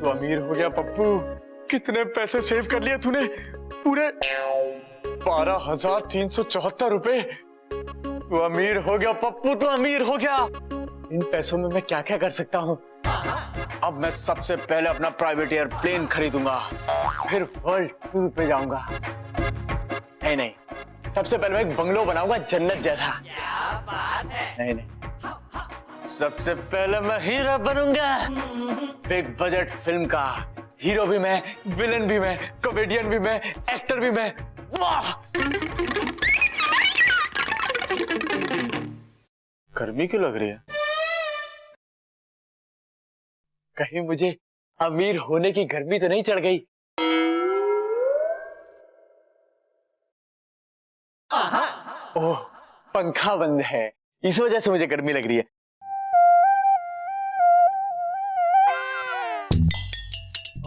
तो अमीर हो गया पप्पू। कितने पैसे सेव कर लिए तूने? पूरे 12,374 रुपए। तू अमीर हो गया पप्पू, तू अमीर हो गया। इन पैसों में मैं क्या क्या कर सकता हूँ। अब मैं सबसे पहले अपना प्राइवेट एयरप्लेन खरीदूंगा, फिर वर्ल्ड टूर पे जाऊंगा। नहीं, सबसे पहले मैं एक बंगलो बनाऊंगा जन्नत जैसा। क्या बात है। नहीं, सबसे पहले मैं हीरो बनूंगा, बिग बजट फिल्म का। हीरो भी मैं, विलन भी मैं, कॉमेडियन भी मैं, एक्टर भी मैं। वाह! गर्मी क्यों लग रही है? कहीं मुझे अमीर होने की गर्मी तो नहीं चढ़ गई? ओह, पंखा बंद है, इस वजह से मुझे गर्मी लग रही है।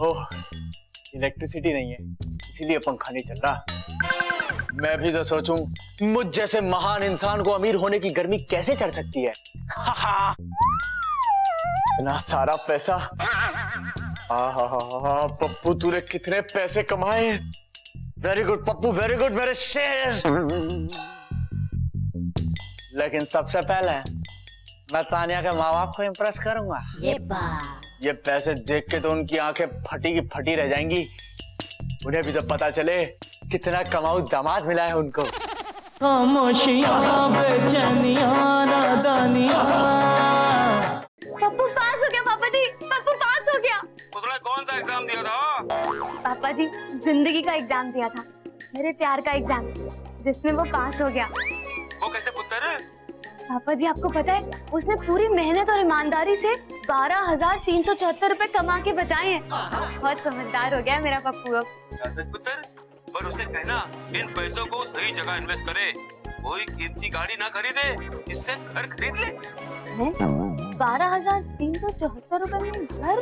ओह, इलेक्ट्रिसिटी नहीं है, इसीलिए पंखा नहीं चल रहा। मैं भी तो सोचूं, मुझ जैसे महान इंसान को अमीर होने की गर्मी कैसे चढ़ सकती है। इतना सारा पैसा। पप्पू, तूने कितने पैसे कमाए। Very good Pappu, very good मेरे शेर। लेकिन सबसे पहले मैं तानिया के माँ बाप को इम्प्रेस करूंगा। ये पैसे देख के तो उनकी आंखें फटी की फटी रह जाएंगी। उन्हें भी तो पता चले कितना कमाऊ दामाद मिला है उनको। पप्पू पास हो गया पापा जी, पप्पू पास हो गया। उसने कौन सा एग्जाम दिया था? पापा जी, जिंदगी का एग्जाम दिया था, मेरे प्यार का एग्जाम, जिसमें वो पास हो गया। वो कैसे पुत्र? पापा जी, आपको पता है उसने पूरी मेहनत और ईमानदारी से 12,374 रुपए कमा के बचाए हैं। बहुत समझदार हो गया है मेरा पप्पू अब। पुत्र, पर उसे कहना इन पैसों को सही जगह इन्वेस्ट करे। कोई कीमती गाड़ी ना खरीदे, इससे घर खरीद ले। 12,374 रुपए में घर?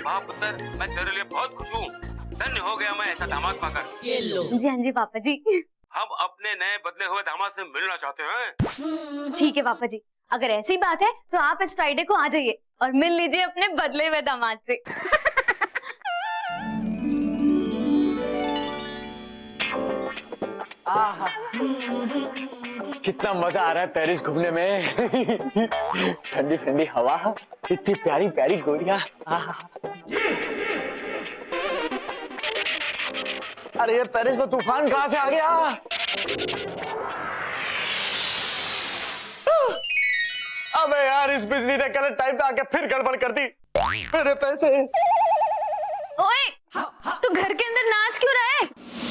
हाँ पुत्र, मैं तेरे लिए बहुत खुश हूँ। धन्य हो गया मैं ऐसा दामाद पाकर। जी हाँ जी पापा जी। हम अपने नए बदले हुए दामाद से मिलना चाहते हैं। ठीक है पापा जी, अगर ऐसी बात है तो आप इस फ्राइडे को आ जाइए और मिल लीजिए अपने बदले हुए दामाद से। कितना मजा आ रहा है पेरिस घूमने में। ठंडी ठंडी हवा, इतनी प्यारी प्यारी गोरियां। अरे ये पेरिस में तूफान कहां से आ गया? अबे यार, इस बिजली ने गलत टाइम पे आके फिर गड़बड़ कर दी। मेरे पैसे। ओए, तू घर के अंदर नाच क्यों रहा है?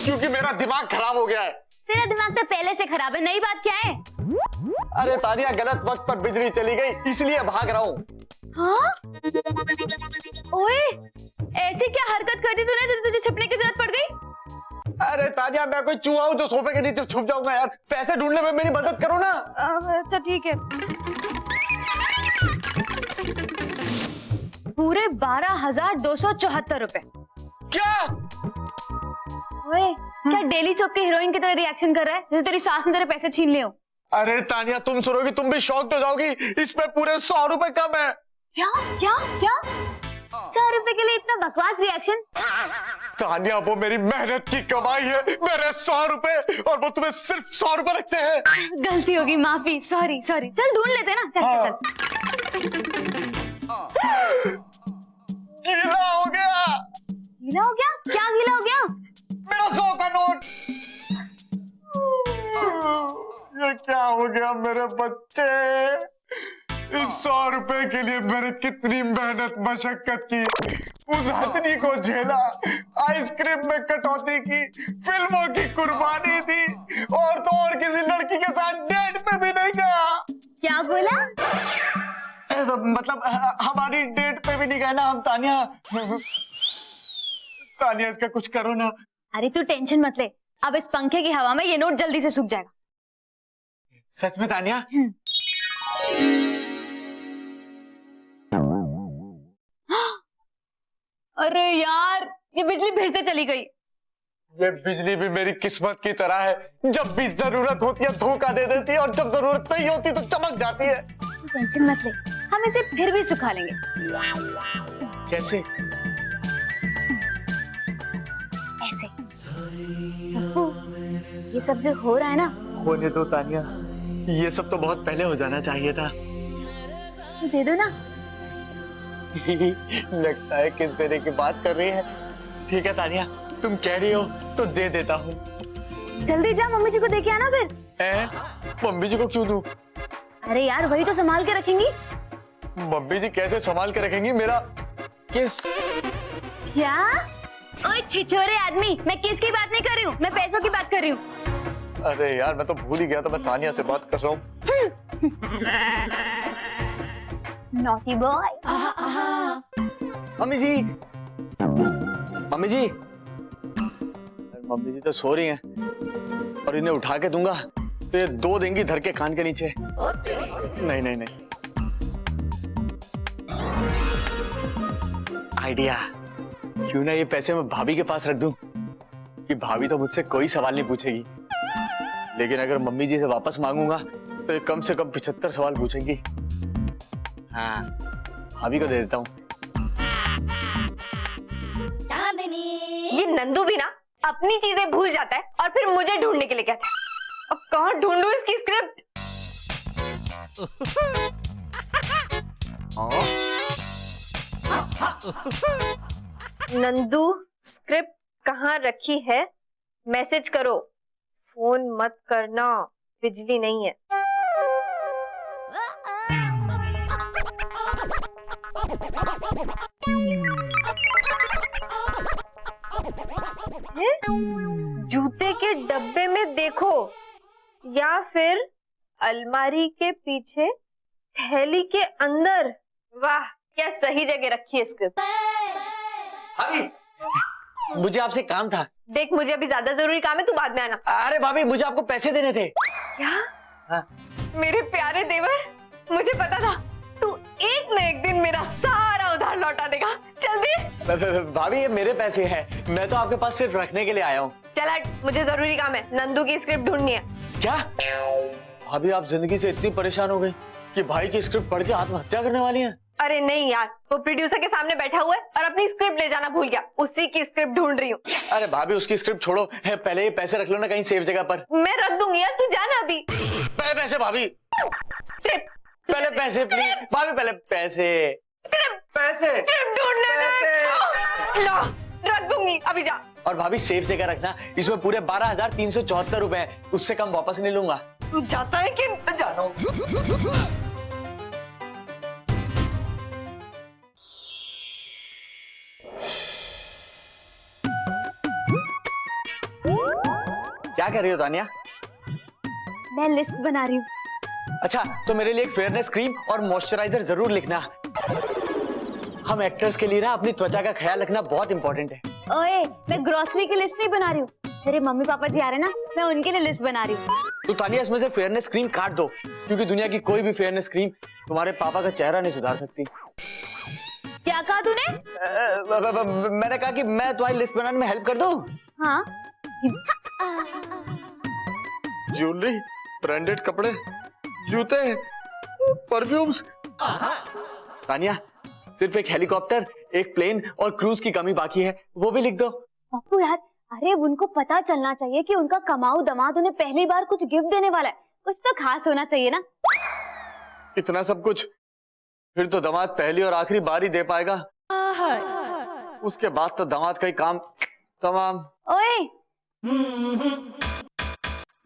क्योंकि मेरा दिमाग खराब हो गया है। तेरा दिमाग तो पहले से खराब है, नई बात क्या है? अरे तानिया, गलत वक्त पर बिजली चली गई, इसलिए भाग रहा हूँ। हाँ? ओए, ऐसी क्या हरकत कर दी तूने जिससे तुझे छुपने की जरूरत पड़ गई? अरे तानिया, मैं कोई चूहा हूँ जो सोफे के नीचे छुप जाऊंगा यार। पैसे ढूंढने में मेरी मदद करो ना। अच्छा ठीक है। पूरे 12,274 रुपए। क्या? ओए, क्या डेली सोप के हीरोइन की तरह रिएक्शन कर रहा है जैसे तेरी सास ने तेरे पैसे छीन लिए हो? अरे तानिया, तुम सुनोगी तुम भी शॉक्ड हो जाओगी। इसमें पूरे 100 रुपए कम है। क्या क्या क्या? 100 रुपए के लिए इतना बकवास रिएक्शन? तानिया, वो मेरी मेहनत की कमाई है, मेरे 100 रुपए, और वो तुम्हें सिर्फ 100 रुपए लगते हैं। गलती होगी, माफी, सॉरी सॉरी। चल ढूंढ लेते ना, चल चल। गीला हो गया। गीला हो गया? क्या गीला हो गया? मेरा 100 का नोट। ये क्या हो गया मेरे बच्चे? इस 100 रुपए के लिए मैंने कितनी मेहनत मशक्कत की, उस हथनी को झेला, आइसक्रीम में कटौती की, फिल्मों की कुर्बानी दी, और तो और किसी लड़की के साथ डेट पे भी नहीं गया। क्या बोला? मतलब हमारी डेट पे भी नहीं गए ना हम। तानिया, तानिया, इसका कुछ करो ना। अरे तू टेंशन मत ले, अब इस पंखे की हवा में ये नोट जल्दी से सूख जाएगा। सच में तानिया? अरे यार, ये बिजली फिर से चली गई। ये बिजली भी मेरी किस्मत की तरह है, जब भी जरूरत होती है धोखा दे देती है, और जब जरूरत नहीं होती तो चमक जाती है। टेंशन मत ले, हम इसे फिर भी सुखा लेंगे। कैसे? ये सब जो हो रहा है ना, होने दो तानिया, ये सब तो बहुत पहले हो जाना चाहिए था। तो दे दो ना। लगता है किस देने की बात कर रही है। ठीक है तानिया, तुम कह रही हो तो दे देता हूँ। जल्दी जा, मम्मी जी को दे के आना फिर। मम्मी जी को क्यों दूं? अरे यार, वही तो संभाल के रखेंगी। मम्मी जी कैसे संभाल के रखेंगी मेरा किस? क्या? ओए छिछोरे आदमी, मैं किसकी बात नहीं कर रही हूँ, मैं पैसों की बात कर रही हूँ। अरे यार, मैं तो भूल ही गया था, मैं तानिया से बात कर रहा हूँ। Naughty boy. मम्मी जी, मम्मी जी, मम्मी जी तो सो रही हैं और इन्हें उठा के दूंगा तो ये दो देंगी धर के कान के नीचे। नहीं नहीं नहीं, आइडिया, क्यों ना ये पैसे मैं भाभी के पास रख दूं कि भाभी तो मुझसे कोई सवाल नहीं पूछेगी, लेकिन अगर मम्मी जी से वापस मांगूंगा तो ये कम से कम 75 सवाल पूछेंगी। हाँ, भाभी को दे देता हूँ। ये नंदू भी ना अपनी चीजें भूल जाता है और फिर मुझे ढूंढने के लिए कहता है। अब कहाँ ढूंढूं इसकी स्क्रिप्ट? नंदू, स्क्रिप्ट कहाँ रखी है? मैसेज करो, फोन मत करना, बिजली नहीं है। जूते के डब्बे में देखो या फिर अलमारी के पीछे थैली के अंदर। वाह, क्या सही जगह रखी है स्क्रिप्ट। भाभी, मुझे आपसे काम था। देख, मुझे अभी ज्यादा जरूरी काम है, तू बाद में आना। अरे भाभी, मुझे आपको पैसे देने थे। क्या? हाँ? मेरे प्यारे देवर, मुझे पता था तू एक न एक दिन मेरा सारा उधार लौटा देगा। जल्दी। भाभी, ये मेरे पैसे हैं, मैं तो आपके पास सिर्फ रखने के लिए आया हूँ। चल हट, मुझे जरूरी काम है, नंदू की स्क्रिप्ट ढूंढनी है। क्या भाभी, आप जिंदगी से इतनी परेशान हो गई कि भाई की स्क्रिप्ट पढ़ के आत्महत्या करने वाली हैं? अरे नहीं यार, वो प्रोड्यूसर के सामने बैठा हुआ है और अपनी स्क्रिप्ट ले जाना भूल गया, उसी की स्क्रिप्ट ढूंढ रही हूँ। अरे भाभी, उसकी स्क्रिप्ट छोड़ो, है पहले ये पैसे रख लो ना कहीं सेफ जगह पर। मैं रख दूंगी यार, तू जाना अभी। पहले पैसे भाभी, स्क्रिप्ट पहले पैसे प्लीज भाभी, पहले पैसे। स्क्रिप्ट पैसे स्क्रिप्ट ढूंढने दे। लो, रख दूंगी, अभी जा। और भाभी सेफ जगह रखना, इसमें पूरे 12,374 रुपए हैं, उससे कम वापस नहीं लूंगा। तू जाता है कि? जानो। क्या कर रही हो तानिया? मैं लिस्ट बना रही हूँ। अच्छा, तो मेरे लिए एक फेयरनेस क्रीम और मॉइस्चराइजर जरूर लिखना। हम एक्टर्स के लिए ना अपनी त्वचा का ख्याल रखना बहुत इंपॉर्टेंट है। ओए, मैं ग्रोसरी की लिस्ट नहीं बना रही हूँ, मेरे मम्मी पापा जी आ रहे हैं ना, मैं उनके लिए लिस्ट बना रही हूँ। तो तानिया, इसमें से फेयरनेस क्रीम काट दो, क्योंकि दुनिया की कोई भी फेयरनेस क्रीम तुम्हारे पापा का चेहरा नहीं सुधार सकती। क्या कहा तूने? मैंने कहा कि मैं तुम्हारी लिस्ट बनाने में हेल्प कर दूं। हाँ। ज्वेलरी, ब्रांडेड कपड़े, जूते, परफ्यूम्स। तानिया, सिर्फ एक हेलीकॉप्टर, एक प्लेन और क्रूज की कमी बाकी है, वो भी लिख दो। पप्पू यार, अरे उनको पता चलना चाहिए कि उनका कमाऊ दामाद उन्हें पहली बार कुछ गिफ्ट देने वाला है, कुछ तो खास होना चाहिए ना। इतना सब कुछ, फिर तो दामाद पहली और आखिरी बार ही दे पाएगा, उसके बाद तो दामाद का ही काम तमाम। ओए,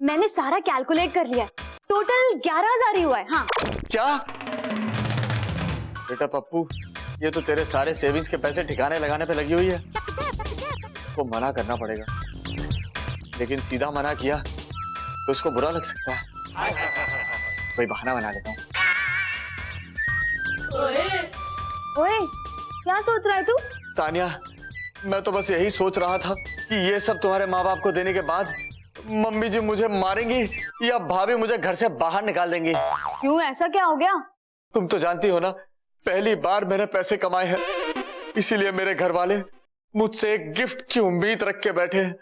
मैंने सारा कैलकुलेट कर लिया, टोटल 11,000 ही हुआ है। हाँ। क्या? बेटा पप्पू, ये तो तेरे सारे सेविंग्स के पैसे ठिकाने लगाने पे लगी हुई है, उसको मना करना पड़ेगा, लेकिन सीधा मना किया तो उसको बुरा लग सकता है। कोई बहाना बना लेता हूँ। ओए, क्या सोच रहा है तू? तानिया, मैं तो बस यही सोच रहा था कि ये सब तुम्हारे माँ बाप को देने के बाद मम्मी जी मुझे मारेंगी या भाभी मुझे घर से बाहर निकाल देंगी। क्यों, ऐसा क्या हो गया? तुम तो जानती हो ना, पहली बार मैंने पैसे कमाए हैं, इसीलिए मेरे घर वाले मुझसे एक गिफ्ट की उम्मीद रख के बैठे हैं।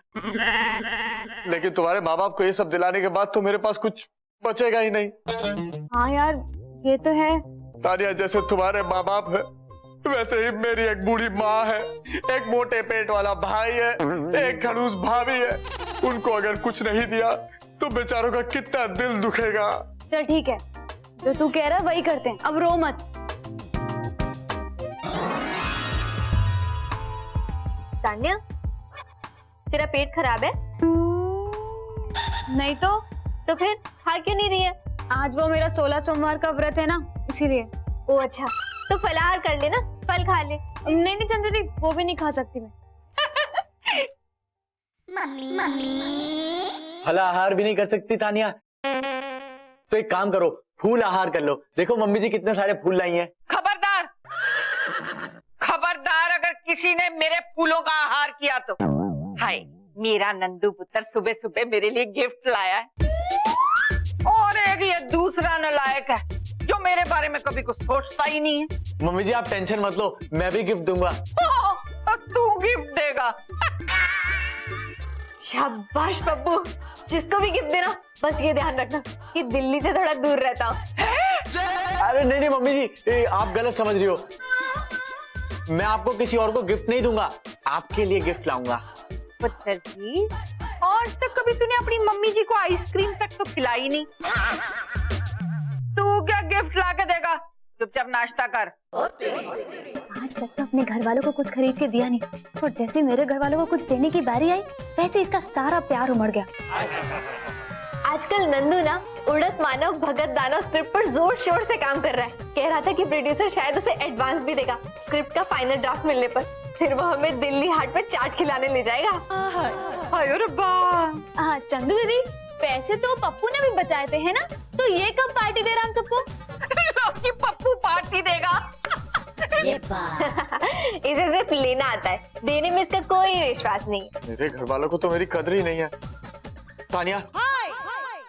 लेकिन तुम्हारे माँ बाप को ये सब दिलाने के बाद तो मेरे पास कुछ बचेगा ही नहीं। हाँ यार, ये तो है। तानिया, जैसे तुम्हारे माँ बाप है वैसे ही मेरी एक बूढ़ी माँ है, एक मोटे पेट वाला भाई है, एक खड़ूस भाभी है। उनको अगर कुछ नहीं दिया तो बेचारों का कितना दिल दुखेगा। चल ठीक है, जो तू कह रहा है वही करते हैं, अब रो मत। तान्या, तेरा पेट खराब है? नहीं तो फिर खा क्यों नहीं रही है? आज वो मेरा 16 सोमवार का व्रत है ना, इसीलिए। ओ अच्छा, तो फलाहार कर ले ना, फल खा ले। नहीं नहीं चंद्री, वो भी नहीं खा सकती मैं। फलाहार भी नहीं कर सकती तानिया? तो एक काम करो, फूल आहार कर लो। देखो मम्मी जी कितने सारे फूल लाई हैं। खबरदार, खबरदार, अगर किसी ने मेरे फूलों का आहार किया तो। हाय, मेरा नंदू पुत्र सुबह सुबह मेरे लिए गिफ्ट लाया है, और एक ये दूसरा नालायक है जो मेरे बारे में कभी कुछ सोचता ही नहीं है। मम्मी जी आप टेंशन मत लो, मैं भी गिफ्ट दूंगा। तू गिफ्ट देगा? शाबाश पप्पू, जिसको भी गिफ्ट देना बस ये ध्यान रखना कि दिल्ली से थोड़ा दूर रहता हूँ। अरे नहीं नहीं मम्मी जी, आप गलत समझ रही हो। मैं आपको किसी और को गिफ्ट नहीं दूंगा, आपके लिए गिफ्ट लाऊंगा। पुत्र जी, आज तक कभी तूने अपनी मम्मी जी को आइसक्रीम तक तो खिलाई नहीं। तू क्या गिफ्ट ला के देगा? चुपचाप नाश्ता कर। आज तक तो अपने घर वालों को कुछ खरीद के दिया नहीं, और जैसे मेरे घर वालों को कुछ देने की बारी आई वैसे इसका सारा प्यार उमड़ गया। आजकल नंदू ना उड़त मानव भगत दानव स्क्रिप्ट पर जोर शोर से काम कर रहा है। कह रहा था कि प्रोड्यूसर शायद उसे एडवांस भी देगा स्क्रिप्ट का फाइनल ड्राफ्ट मिलने पर, फिर वो हमें दिल्ली हाट पे चाट खिलाने ले जाएगा। हाय रब्बा। हाँ चंदू दीदी, पैसे तो पप्पू ने भी बचाए थे है ना, तो ये कब पार्टी दे रहा हम सबको? कि पप्पू पार्टी देगा? इसे सिर्फ लेना आता है, देने में इसका कोई विश्वास नहीं है। मेरे घर वालों को तो मेरी कदर ही नहीं है। तानिया,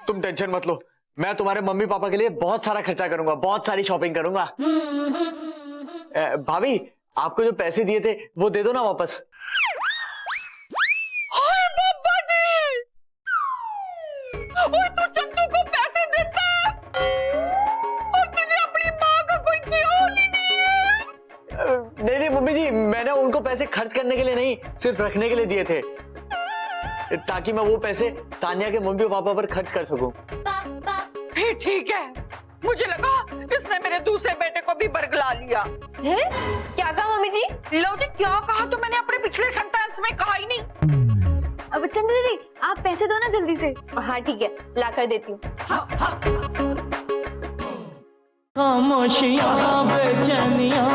तुम टेंशन मत लो, मैं तुम्हारे मम्मी पापा के लिए बहुत सारा खर्चा करूंगा, बहुत सारी शॉपिंग करूंगा। भाभी, आपको जो पैसे दिए थे वो दे दो ना वापस। ओए, तू चंदू को पैसे देता है और तुझे अपनी माँ का कोई ख्याल ही नहीं है। नहीं नहीं मम्मी जी, मैंने उनको पैसे खर्च करने के लिए नहीं, सिर्फ रखने के लिए दिए थे, ताकि मैं वो पैसे तानिया के मम्मी पापा पर खर्च कर सकूं। फिर ठीक है, मुझे लगा इसने मेरे दूसरे बेटे को भी बरगला लिया है? क्या कहा मम्मी जी? लो जी, क्या कहा? तो मैंने अपने पिछले सेंटेंस में कहा ही नहीं। अब चंदू दीदी आप पैसे दो ना जल्दी से। हाँ ठीक है, ला कर देती हूँ। खामोशियाँ बेचैनियाँ